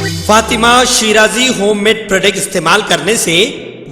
Fatima Shirazi homemade product इस्तेमाल करने से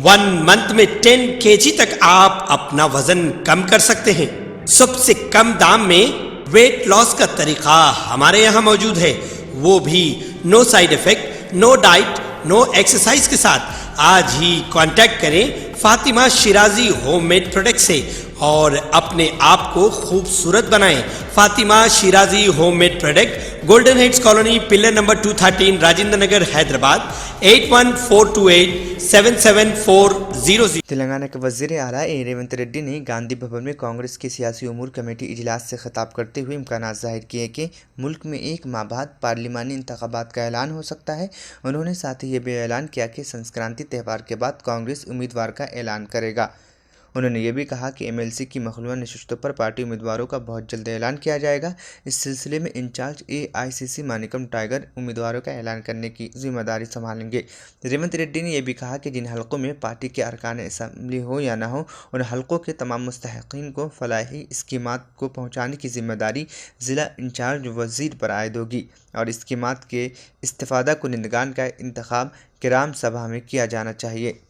1 मंथ में 10 kg तक आप अपना वजन कम कर सकते हैं। सबसे कम दाम में वेट लॉस का तरीका हमारे यहाँ मौजूद है, वो भी no side effect, no diet, no exercise के साथ। आज ही कांटेक्ट करें फातिमा शिराजी होममेड प्रोडक्ट से और अपने आप को खूबसूरत बनाएं। Fatima Shirazi homemade product, golden heads colony, pillar number 213, Rajendra Nagar, Hyderabad 8142877400। Telangana के वज़ीर आला रेवंत रेड्डी ने गांधी भवन में कांग्रेस की सियासी उमूर कमेटी इजलास से खिताब करते हुए इम्कानात ज़ाहिर किए कि मुल्क में 1 माह बाद पार्लिमानी इंतखाबात का ऐलान हो सकता है। उन्होंने साथ ही ये भी ऐलान किया कि संक्रांति त्यौहार के बाद कांग्रेस उम्मीदवार का ऐलान करेगा। उन्होंने ये भी कहा कि एमएलसी की मखलूआ नशिस्तों पर पार्टी उम्मीदवारों का बहुत जल्द ऐलान किया जाएगा। इस सिलसिले में इंचार्ज एआईसीसी मानिकम टाइगर उम्मीदवारों का ऐलान करने की जिम्मेदारी संभालेंगे। रेवंत रेड्डी ने यह भी कहा कि जिन हलकों में पार्टी के अरकान असम्बली हो या ना हो, उन हलकों के तमाम मुस्तहिकीन को फलाही स्कीमात को पहुँचाने की जिम्मेदारी ज़िला इंचार्ज वज़ीर पर आयद होगी और स्कीमात के इस्तिफ़ादा कुनिंदगान का इंतखाब किराम सभा में किया जाना चाहिए।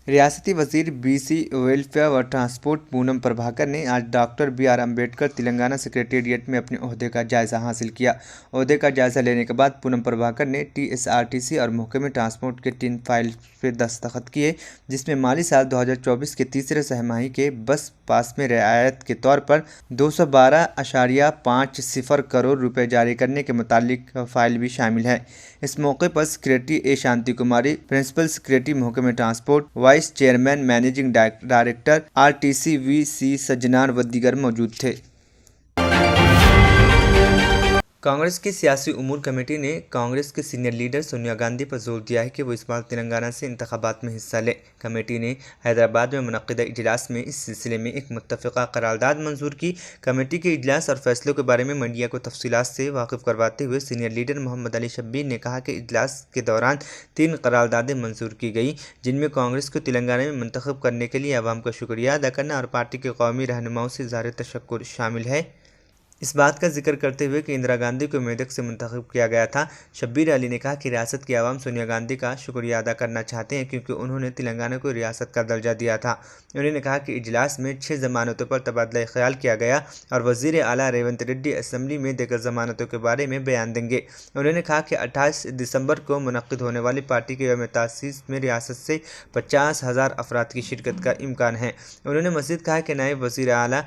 रियासती वज़ीर बीसी वेलफेयर व ट्रांसपोर्ट पूनम प्रभाकर ने आज doctor BR Ambedkar Telangana secretariat में अपने ओहदे का जायज़ा हासिल किया। ओहदे का जायज़ा लेने के बाद पूनम प्रभाकर ने TSRTC और महकमे ट्रांसपोर्ट के 3 फाइल पर दस्तखत किए, जिसमें माली साल 2024 के तीसरे सहमाही के बस पास में रियायत के तौर पर 212.50 करोड़ रुपए जारी करने के मुतालिक फ़ाइल भी शामिल है। इस मौके पर secretary A Shanti Kumari, principal secretary महकमे transport, vice chairman managing director RTC VC Sajjanar व दीगर मौजूद थे। कांग्रेस की सियासी उमूर कमेटी ने कांग्रेस के सीनियर लीडर सोनिया गांधी पर जोर दिया है कि वो इस बार तेलंगाना से इंतखाबात में हिस्सा लें। कमेटी ने हैदराबाद में मुनक्किदा इजलास में इस सिलसिले में एक मुत्तफ़िक़ा करारदाद मंजूर की। कमेटी के इजलास और फैसलों के बारे में मीडिया को तफसीलात से वाकिफ़ करवाते हुए सीनियर लीडर मोहम्मद अली शब्बीर ने कहा कि इजलास के दौरान 3 करारदादें मंजूर की गई, जिनमें कांग्रेस को तेलंगाना में मुंतखब करने के लिए अवाम का शुक्रिया अदा करना और पार्टी के कौमी रहनुमाओं से इज़हार तशक्कुर शामिल है। इस बात का जिक्र करते हुए कि इंदिरा गांधी को मेदक से मुंतखब किया गया था, शब्बीर अली ने कहा कि रियासत की आवाम सोनिया गांधी का शुक्रिया अदा करना चाहते हैं क्योंकि उन्होंने तेलंगाना को रियासत का दर्जा दिया था। उन्होंने कहा कि इजलास में 6 ज़मानतों पर तबादला ख्याल किया गया और वज़ीर आला रेवंत रेड्डी असम्बली में देगर ज़मानतों के बारे में बयान देंगे। उन्होंने कहा कि 28 दिसंबर को मुनक्किद होने वाली पार्टी के यौम तासीस में रियासत से 50,000 अफराद की शिरकत का इम्कान है। उन्होंने मज़ीद कहा कि नायब वज़ीर आला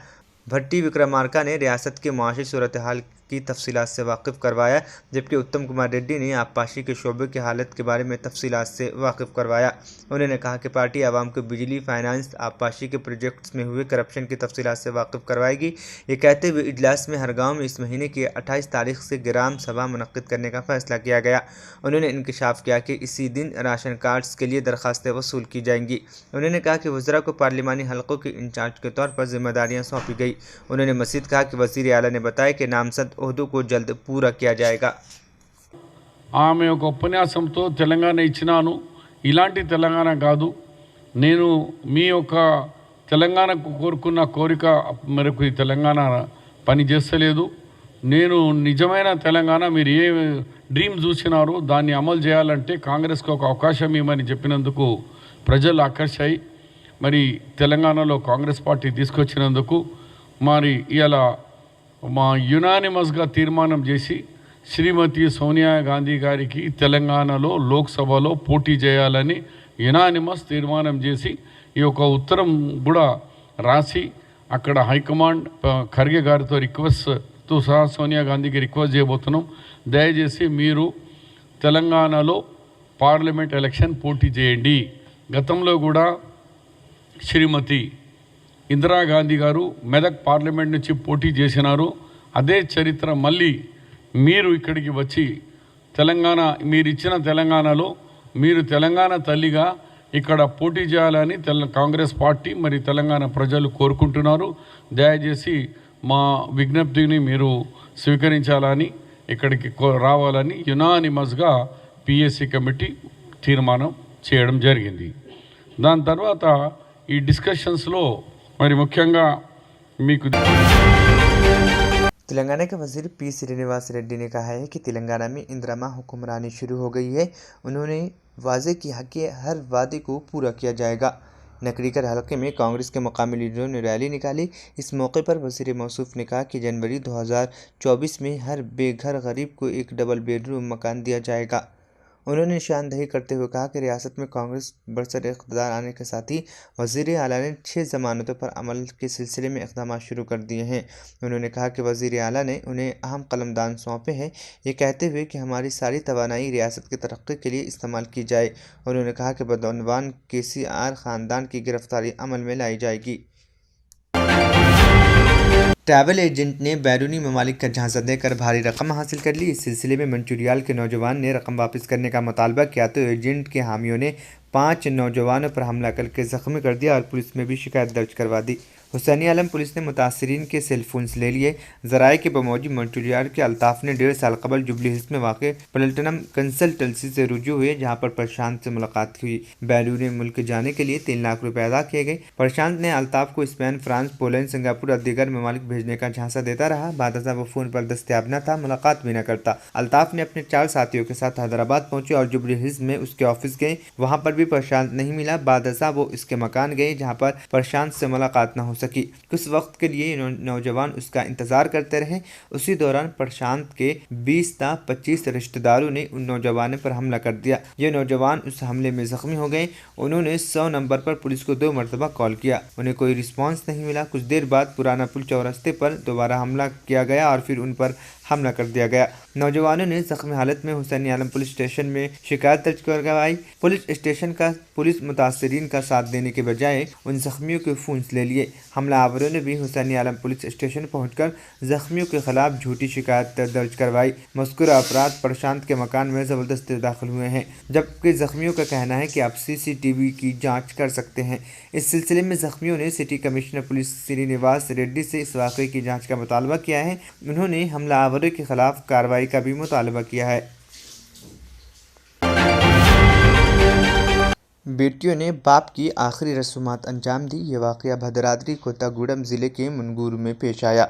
भट्टी विक्रमार्का ने रियासत के माशी सूरत हाल की तफसीलात से वाकिफ़ करवाया, जबकि उत्तम कुमार रेड्डी ने आबपाशी के शोबे की हालत के बारे में तफसीलात से वाकिफ़ करवाया। उन्होंने कहा कि पार्टी आवाम को बिजली, फाइनेंस, आबपाशी के प्रोजेक्ट्स में हुए करप्शन की तफसीलात से वाकिफ़ करवाएगी। ये कहते हुए इजलास में हर गाँव में इस महीने की 28 तारीख से ग्राम सभा मुनक्किद करने का फैसला किया गया। उन्होंने इंकशाफ किया कि इसी दिन राशन कार्ड्स के लिए दरख्वास्तें वसूल की जाएंगी। उन्होंने कहा कि वज़रा को पार्लिमानी हलकों के इंचार्ज के तौर पर जिम्मेदारियाँ सौंपी गई। उन्होंने मज़ीद कहा कि वज़ीर आला ने बताया कि नामजद ओहदों को जल्द पूरा किया जाएगा। ఆమె ఒక ఉపన్యాసంతో తెలంగాణ ఇచ్చినాను, ఇలాంటి తెలంగాణ కాదు, నేను మీ యొక్క తెలంగాణకు కోరుకున్న కోరిక మేరకు ఈ తెలంగాణ పని చేస్తలేదు, నేను నిజమైన తెలంగాణ మీరు ఏ డ్రీమ్ చూసినారో దాన్ని అమలు చేయాలంటే కాంగ్రెస్కి ఒక అవకాశం ఇవ్వమని చెప్పినందుకు ప్రజలు ఆకర్షాయి మరి తెలంగాణలో కాంగ్రెస్ పార్టీ తీసుకొచ్చినందుకు మరి ఇలా మా యునానిమస్గా తీర్మానం చేసి శ్రీమతి సోనియా గాంధీ గారికి తెలంగాణలో లోక్సభలో పోటీ చేయాలని యునానిమస్ తీర్మానం చేసి ఈ యొక్క ఉత్తరం కూడా రాసి అక్కడ హైకమాండ్ ఖర్గే గారితో రిక్వెస్ట్తో సహా సోనియా గాంధీకి రిక్వెస్ట్ చేయబోతున్నాం, దయచేసి మీరు తెలంగాణలో పార్లమెంట్ ఎలక్షన్ పోటీ చేయండి. గతంలో కూడా శ్రీమతి ఇందిరాగాంధీ గారు మెదక్ పార్లమెంట్ నుంచి పోటీ చేసినారు. అదే చరిత్ర మళ్ళీ మీరు ఇక్కడికి వచ్చి తెలంగాణ మీరు ఇచ్చిన తెలంగాణలో మీరు తెలంగాణ తల్లిగా ఇక్కడ పోటీ చేయాలని కాంగ్రెస్ పార్టీ మరి తెలంగాణ ప్రజలు కోరుకుంటున్నారు. దయచేసి మా విజ్ఞప్తిని మీరు స్వీకరించాలని ఇక్కడికి రావాలని యునానిమస్గా పిఎస్సి కమిటీ తీర్మానం చేయడం జరిగింది. దాని తర్వాత ఈ డిస్కషన్స్లో మరి ముఖ్యంగా మీకు तेलंगाना के वजीर पी श्रीनिवास रेड्डी ने कहा है कि तेलंगाना में इंदिरा हुक्मरानी शुरू हो गई है। उन्होंने वाजे किया कि हर वादे को पूरा किया जाएगा। नकरीकर हलके में कांग्रेस के मकामी लीडरों ने रैली निकाली। इस मौके पर वजीर मौसूफ ने कहा कि जनवरी 2024 में हर बेघर गरीब को एक डबल बेडरूम मकान दिया जाएगा। उन्होंने निशानदेही करते हुए कहा कि रियासत में कांग्रेस बरसर इक़्तिदार आने के साथ ही वज़ीर आला ने 6 ज़मानतों पर अमल के सिलसिले में इक़दाम शुरू कर दिए हैं। उन्होंने कहा कि वज़ीर आला ने उन्हें अहम कलमदान सौंपे हैं, ये कहते हुए कि हमारी सारी तवानाई रियासत की तरक्की के लिए इस्तेमाल की जाए। उन्होंने कहा कि बदौनवान KCR ख़ानदान की गिरफ्तारी अमल में लाई जाएगी। ट्रैवल एजेंट ने बैरूनी ममालिक का झांसा देकर भारी रकम हासिल कर ली। इस सिलसिले में मंचूरियल के नौजवान ने रकम वापस करने का मुतालबा किया तो एजेंट के हामियों ने 5 नौजवानों पर हमला करके ज़ख्मी कर दिया और पुलिस में भी शिकायत दर्ज करवा दी। हुसैनी आलम पुलिस ने मुतासरीन के सेल फोन्स ले लिए। ज़राए के बमौजी मंचूरियल के अल्ताफ़ ने 1.5 साल कबल जुबली हिल्स में वाक़ प्लेटिनम कंसल्टेंसी से रुजू हुए, जहाँ पर प्रशांत से मुलाकात हुई। बैरून मुल्क जाने के लिए 3 लाख रुपये अदा किए गए। प्रशांत ने अल्ताफ़ को स्पेन, फ्रांस, पोलैंड, सिंगापुर और दीगर ममालिक भेजने का झांसा देता रहा। बादशाह वो फ़ोन पर दस्तयाब न था, मुलाकात भी न करता। अल्ताफ़ ने अपने 4 साथियों के साथ हैदराबाद पहुंचे और जुबली हिल्स में उसके ऑफिस गए। वहाँ पर भी प्रशांत नहीं मिला। बादशाह वो इसके मकान गए, जहाँ पर प्रशांत से मुलाकात न हो सकी। कुछ वक्त के लिए नौजवान उसका इंतज़ार करते रहे। उसी दौरान प्रशांत के 20 ता 25 रिश्तेदारों ने उन नौजवानों पर हमला कर दिया। ये नौजवान उस हमले में ज़ख्मी हो गए। उन्होंने 100 नंबर पर पुलिस को 2 मरतबा कॉल किया, उन्हें कोई रिस्पॉन्स नहीं मिला। कुछ देर बाद पुराना पुल चौरस्ते पर दोबारा हमला किया गया और फिर उन पर हमला कर दिया गया। नौजवानों ने जख्मी हालत में हुसैनी आलम पुलिस स्टेशन में शिकायत दर्ज करवाई। पुलिस मुतासरीन का साथ देने के बजाय उन जख्मियों के फ़ोन्स ले लिए। हमलावरों ने भी हुसैनी आलम पुलिस स्टेशन पहुंचकर जख्मियों के खिलाफ झूठी शिकायत दर्ज करवाई। मज़कूरा अपराध प्रशांत के मकान में ज़बरदस्ती दाखिल हुए हैं, जबकि जख्मियों का कहना है कि आप CCTV की जाँच कर सकते हैं। इस सिलसिले में जख्मियों ने city commissioner police Srinivas Reddy से इस वाक़े की जाँच का मुतालबा किया है। उन्होंने हमलावरों के खिलाफ कार्रवाई का भी मुतालबा किया है। बेटियों ने बाप की आखिरी रसूमात अंजाम दी। ये वाक़या भद्राद्री कोत्तागुडम ज़िले के मुनगूर में पेश आया।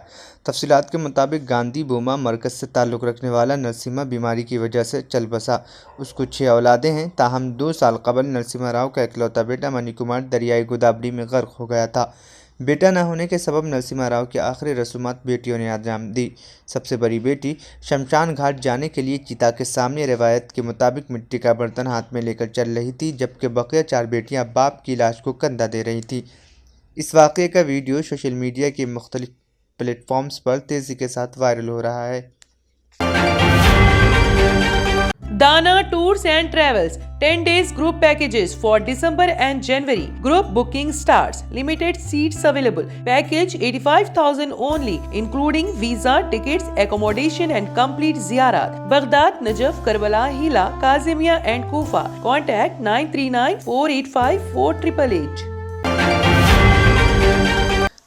तफसीलात के मुताबिक गांधी बोमा मरकज़ से ताल्लुक़ रखने वाला नरसिम्हा बीमारी की वजह से चल बसा। उसको 6 औलादें हैं, ताहम 2 साल कबल नरसिम्हा राव का इकलौता बेटा मनी कुमार दरियाई गोदावरी में गर्क हो गया था। बेटा न होने के सबब नरसिम्हा राव की आखिरी रसूमात बेटियों ने अंजाम दी। सबसे बड़ी बेटी शमशान घाट जाने के लिए चिता के सामने रिवायत के मुताबिक मिट्टी का बर्तन हाथ में लेकर चल रही थी, जबकि बकिया 4 बेटियां बाप की लाश को कंधा दे रही थी। इस वाक़े का वीडियो सोशल मीडिया के मुख्तलिफ प्लेटफॉर्म्स पर तेज़ी के साथ वायरल हो रहा है। Dana Tours and Travels 10 days group packages for December and January. Group booking starts. Limited seats available. Package 85,000 only, including visa, tickets, accommodation and complete ziyarat. Baghdad, Najaf, Karbala, Hila, Kazimia and Kufa. Contact 939 485 4888.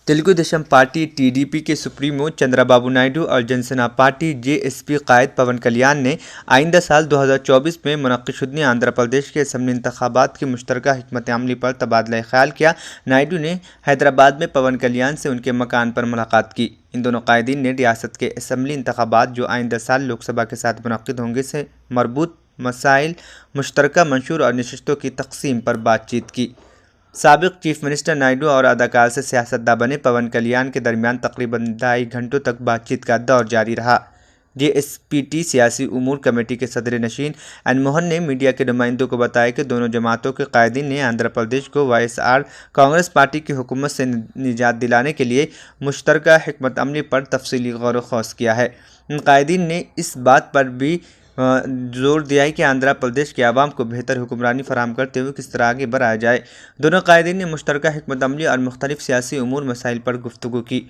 Telugu Desam party TDP के supremo Chandrababu Naidu और Jana Sena party JSP कायद पवन कल्याण ने आइंदा साल 2024 में मुनक़्क़िद आंध्र प्रदेश के assembly इंतखाबात की मुश्तरका हिकमत अमली पर तबादला ख्याल किया। नायडू ने हैदराबाद में पवन कल्याण से उनके मकान पर मुलाकात की। इन दोनों कायदीन ने रियासत के असम्बली इंतखाबात जो आइंदा साल लोकसभा के साथ मुनक़्क़िद होंगे से मरबूत मसाइल, मुश्तरका मंशूर और नशिस्तों की तक़सीम पर बातचीत की। साबिक़ चीफ मिनिस्टर नायडू और अदाकार से सियासतदान बने पवन कल्याण के दरमियान तकरीबन 2.5 घंटों तक बातचीत का दौर जारी रहा। JSPT सियासी उमूर कमेटी के सदर नशीन एन मोहन ने मीडिया के नुमाइंदों को बताया कि दोनों जमातों के कायदीन ने आंध्र प्रदेश को YSR कांग्रेस पार्टी की हुकूमत से निजात दिलाने के लिए मुश्तरका हिकमत अमली पर तफसीली गौर व खौस किया है। इन कायदीन ने इस बात पर भी जोर दिया है कि आंध्र प्रदेश के आवाम को बेहतर हुक्मरानी फराहम करते हुए किस तरह आगे बढ़ाया जाए। दोनों कायदीन ने मुश्तरका हिकमत अमली और मुख्तलिफ सियासी उमूर मसाइल पर गुफ्तगू की।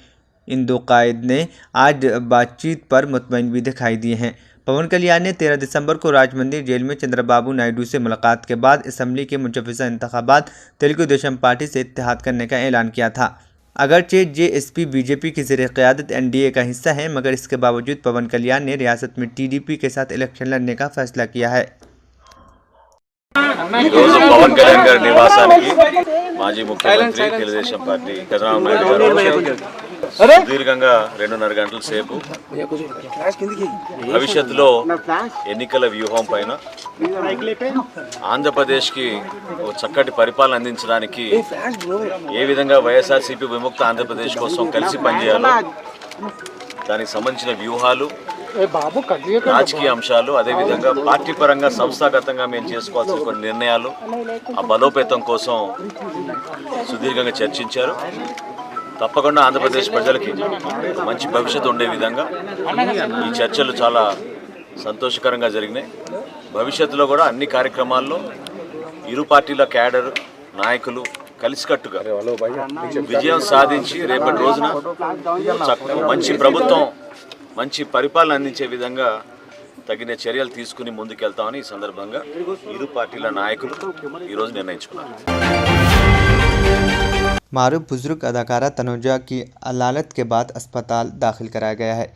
इन 2 कायद ने आज बातचीत पर मुतमईन भी दिखाई दिए हैं। पवन कल्याण ने 13 दिसंबर को राजमंदिर जेल में चंद्रबाबू नायडू से मुलाकात के बाद असम्बली के मुजव्वज़ा इंतखाबात तेलुगु देशम पार्टी से इत्तेहाद करने का ऐलान किया था। अगरचे JSP BJP की ज़ेर क़यादत NDA का हिस्सा है, मगर इसके बावजूद पवन कल्याण ने रियासत में TDP के साथ इलेक्शन लड़ने का फैसला किया है। పవన్ కళ్యాణ్ గారి నివాసానికి మాజీ ముఖ్యమంత్రి తెలుగుదేశం పార్టీ చంద్రబాబు నాయుడు గారు సుదీర్ఘంగా 2.5 గంటల సేపు భవిష్యత్తులో ఎన్నికల వ్యూహం పైన ఆంధ్రప్రదేశ్కి ఒక చక్కటి పరిపాలన అందించడానికి ఏ విధంగా వైఎస్ఆర్సీపీ విముక్త ఆంధ్రప్రదేశ్ కోసం కలిసి పనిచేయాలో దానికి సంబంధించిన వ్యూహాలు, రాజకీయ అంశాలు, అదేవిధంగా పార్టీ పరంగా సంస్థాగతంగా మేము చేసుకోవాల్సిన కొన్ని నిర్ణయాలు, ఆ బలోపేతం కోసం సుదీర్ఘంగా చర్చించారు. తప్పకుండా ఆంధ్రప్రదేశ్ ప్రజలకి మంచి భవిష్యత్తు ఉండే విధంగా ఈ చర్చలు చాలా సంతోషకరంగా జరిగినాయి. భవిష్యత్తులో కూడా అన్ని కార్యక్రమాల్లో ఇరు పార్టీల క్యాడర్ నాయకులు కలిసికట్టుగా విజయం సాధించి రేపటి రోజున మంచి ప్రభుత్వం, మంచి పరిపాలన అందించే విధంగా తగిన చర్యలు తీసుకుని ముందుకెళ్తామని ఈ సందర్భంగా ఇరు పార్టీల నాయకులు ఈరోజు నిర్ణయించుకున్నారు. मारूफ बुजुर्ग अदाकारा तनुजा की अदालत के बाद अस्पताल दाखिल कराया गया है।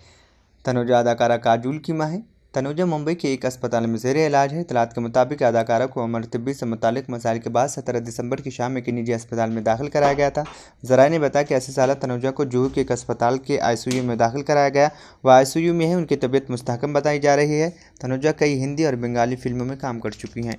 तनुजा अदाकारा काजोल की मां है। तनुजा मुंबई के एक अस्पताल में ज़ेर इलाज है। इत्तलात के मुताबिक अदाकारा को अमर तिब्बी से मुतालिक मसाइल के बाद 17 दिसंबर की शाम एक निजी अस्पताल में दाखिल कराया गया था। ज़राए ने बताया कि 80 साल तनुजा को जुहू के एक अस्पताल के ICU में दाखिल कराया गया। वह ICU में है। उनकी तबीयत मुस्तहकम बताई जा रही है। तनुजा कई हिंदी और बंगाली फिल्मों में काम कर चुकी हैं।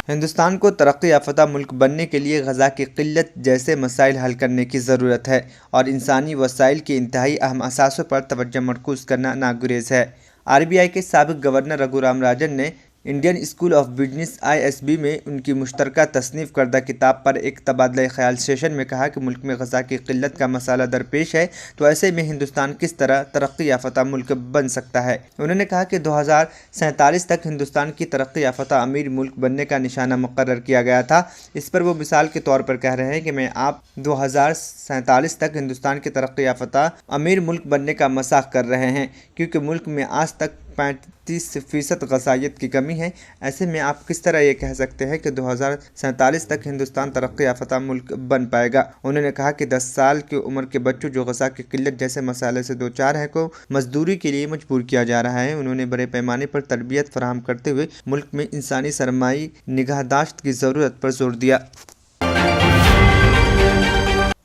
हिंदुस्तान को तरक्की याफ्ता मुल्क बनने के लिए ग़ज़ा की क़िल्लत जैसे मसाइल हल करने की ज़रूरत है और इंसानी वसाइल के इंतहाई अहम असासों पर तवज्जो मरकूज़ करना नागुरेज़ है। RBI के साबिक़ गवर्नर रघुराम राजन ने Indian school of business ISB में उनकी मुश्तरका तसनीफ़ करदा किताब पर एक तबादला ख्याल सेशन में कहा कि मुल्क में ग़ज़ा की क़िल्लत का मसाला दरपेश है, तो ऐसे में हिंदुस्तान किस तरह तरक्की याफ्ता मुल्क बन सकता है। उन्होंने कहा कि 2047 तक हिंदुस्तान की तरक्की याफ्ता अमीर मुल्क बनने का निशाना मुकर्रर किया गया था। इस पर वो मिसाल के तौर पर कह रहे हैं कि मैं आप 2047 तक हिंदुस्तान की तरक्की याफ्ता अमीर मुल्क बनने का मसाक कर रहे हैं, क्योंकि मुल्क में आज तक 35% ग़ज़ाइयत की कमी है। ऐसे में आप किस तरह ये कह सकते हैं कि 2047 तक हिंदुस्तान तरक्की याफ्ता मुल्क बन पाएगा। उन्होंने कहा कि 10 साल की उम्र के बच्चों जो ग़ज़ा की क़िल्लत जैसे मसाले से दो चार हैं को मजदूरी के लिए मजबूर किया जा रहा है। उन्होंने बड़े पैमाने पर तरबियत फराहम करते हुए मुल्क में इंसानी सरमाई निगाहदाश्त की ज़रूरत पर जोर दिया।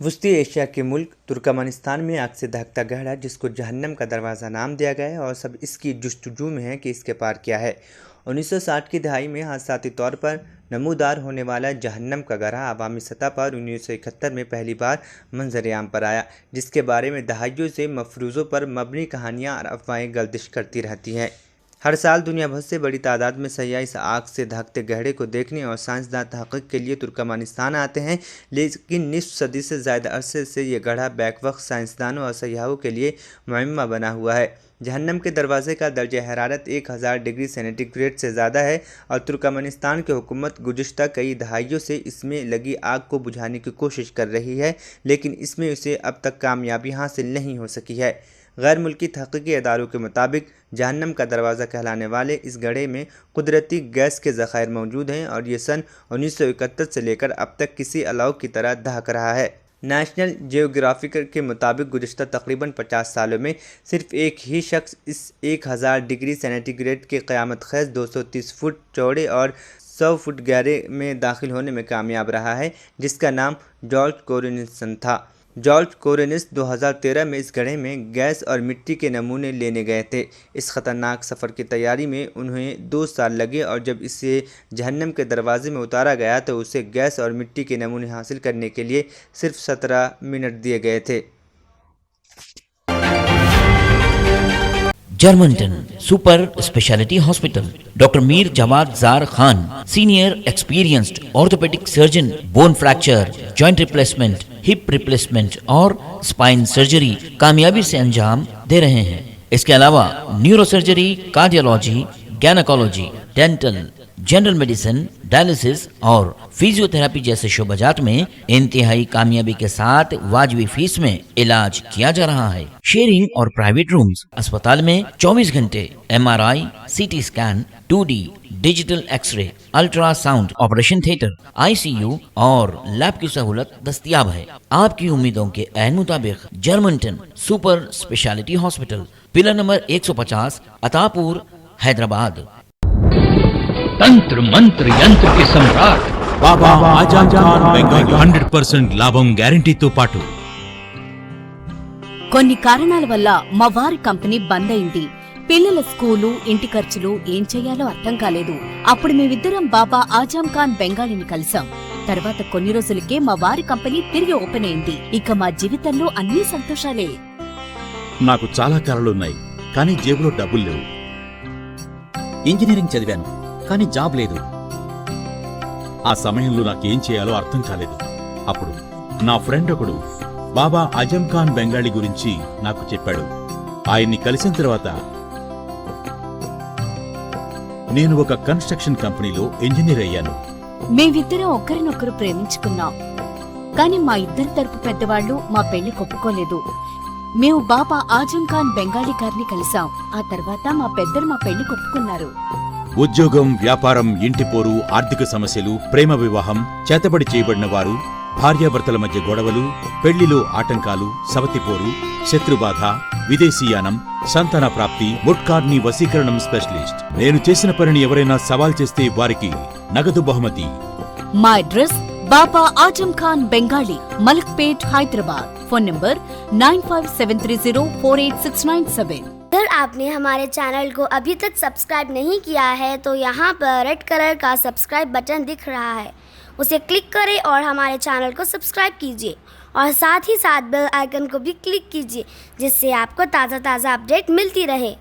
वस्ती एशिया के मुल्क तुर्कमेनिस्तान में आग से दहकता गहरा जिसको जहन्नम का दरवाज़ा नाम दिया गया है और सब इसकी जुस्तजू में है कि इसके पार क्या है। 1960 की दहाई में हादसाती तौर पर नमूदार होने वाला जहन्नम का गहरा अवामी सतह पर 1971 में पहली बार मंजर-ए-आम पर आया, जिसके बारे में दहाइयों से मफरूज़ों पर मबनी कहानियाँ और अफवाहें गर्दिश करती रहती हैं। हर साल दुनिया भर से बड़ी तादाद में सयाह इस आग से दहकते गहरे को देखने और साइंसदान तहक़ीक़ के लिए तुर्कमेनिस्तान आते हैं, लेकिन निस्फ सदी से ज़्यादा अरसे से ये गड्ढा बैक वक्त साइंसदानों और सयाहों के लिए मुअम्मा बना हुआ है। जहन्नम के दरवाज़े का दर्जा हरारत 1000 डिग्री सेंटीग्रेड से ज़्यादा है और तुर्कमेनिस्तान की हुकूमत गुज़िश्ता कई दहाइयों से इसमें लगी आग को बुझाने की कोशिश कर रही है, लेकिन इसमें उसे अब तक कामयाबी हासिल नहीं हो सकी है। गैर मुल्की तहक़ीक़ी इदारों के मुताबिक जहन्नम का दरवाज़ा कहलाने वाले इस गड्ढे में कुदरती गैस के ज़ख़ायर मौजूद हैं और ये सन 1971 से लेकर अब तक किसी अलाव की तरह दहक रहा है। नेशनल जियोग्राफिक के मुताबिक गुज़िश्ता तकरीबन 50 सालों में सिर्फ एक ही शख्स इस 1000 डिग्री सेंटीग्रेड के क़यामत ख़ैज़ 230 फुट चौड़े और 100 फुट गहरे में दाखिल होने में कामयाब रहा है, जिसका नाम जॉर्ज कोरिनिसन था। जॉर्ज कोरिनिस 2013 में इस गड्ढे में गैस और मिट्टी के नमूने लेने गए थे। इस ख़तरनाक सफ़र की तैयारी में उन्हें 2 साल लगे और जब इसे जहन्नम के दरवाज़े में उतारा गया तो उसे गैस और मिट्टी के नमूने हासिल करने के लिए सिर्फ 17 मिनट दिए गए थे। Germanten super speciality hospital, doctor Mir Jawad Zar Khan, senior experienced orthopaedic surgeon, bone fracture, joint replacement, hip replacement और स्पाइन सर्जरी कामयाबी से अंजाम दे रहे हैं। इसके अलावा neuro surgery, cardiology, gynaecology, dental, general medicine, dialysis और फिजियोथेरेपी जैसे शोबाजात में इंतहाई कामयाबी के साथ वाजिबी फीस में इलाज किया जा रहा है। शेयरिंग और प्राइवेट रूम्स। अस्पताल में 24 घंटे MRI, CT scan, 2D digital x-ray, ultrasound, operation theatre, ICU और लैब की सहूलत दस्तयाब है। आपकी उम्मीदों के ऐन मुताबिक जर्मनटन सुपर स्पेशलिटी हॉस्पिटल, पिलर नंबर 150, अतापुर, हैदराबाद। तंत्र मंत्र यंत्र के सम्राट బాబా ఆజాం ఖాన్ బెంగాలీ 100% లాభం గ్యారంటీతో పాటు. కొన్ని కారణాల వల్ల మా వారి కంపెనీ బంద్ అయింది. పిల్లల స్కూలు, ఇంటి ఖర్చులు ఏం చెయ్యాలో అర్థం కాలేదు. అప్పుడు మేమిద్దరం బాబా ఆజాం ఖాన్ బెంగాలీని కలిసాం. తర్వాత కొన్ని రోజులకే మా వారి కంపెనీ తిరిగి ఓపెన్ అయింది. ఇక మా జీవితంలో అన్నీ సంతోషాలే. నాకు చాలా కలలున్నాయి, కానీ జేబులో డబ్బులు లేవు. ఇంజనీరింగ్ చదివాను, కానీ జాబ్ లేదు. ఆ సమయంలో నాకేం చేయాలో అర్థం కాలేదు. అప్పుడు నా ఫ్రెండ్ ఒకడు బాబా ఆజం ఖాన్ బెంగాలీ గురించి నాకు చెప్పాడు. ఆయన్ని కలిసిన తర్వాత నేను ఒక కన్స్ట్రక్షన్ కంపెనీలో ఇంజనీర్ అయ్యాను. మేమిద్దరం ఒకరినొకరు ప్రేమించుకున్నాం. కాని మా ఇద్దరి తరపు పెద్దవాళ్లు మా పెళ్లి ఒప్పుకోలేదు. మేము బాబా ఆజం ఖాన్ బెంగాలీ గారిని కలిసాం. ఆ తర్వాత మా పెద్దలు మా పెళ్లి ఒప్పుకున్నారు. ఉద్యోగం, వ్యాపారం, ఇంటి పోరు, ఆర్థిక సమస్యలు, ప్రేమ వివాహం, చేతబడి చేయబడిన వారు, భార్యాభర్తల మధ్య గొడవలు, పెళ్లిలో ఆటంకాలు, సవతిపోరు, శత్రుబాధ, విదేశీయానం, సంతాన ప్రాప్తి, ముట్కార్ని వశీకరణం స్పెషలిస్ట్. నేను చేసిన పనిని ఎవరైనా సవాల్ చేస్తే వారికి నగదు బహుమతి. మా address Baba Azam Khan Bengali, Malakpet, Hyderabad. Phone number 9573048697। अगर आपने हमारे चैनल को अभी तक सब्सक्राइब नहीं किया है तो यहाँ पर रेड कलर का सब्सक्राइब बटन दिख रहा है, उसे क्लिक करें और हमारे चैनल को सब्सक्राइब कीजिए और साथ ही साथ बेल आइकन को भी क्लिक कीजिए, जिससे आपको ताज़ा अपडेट मिलती रहे।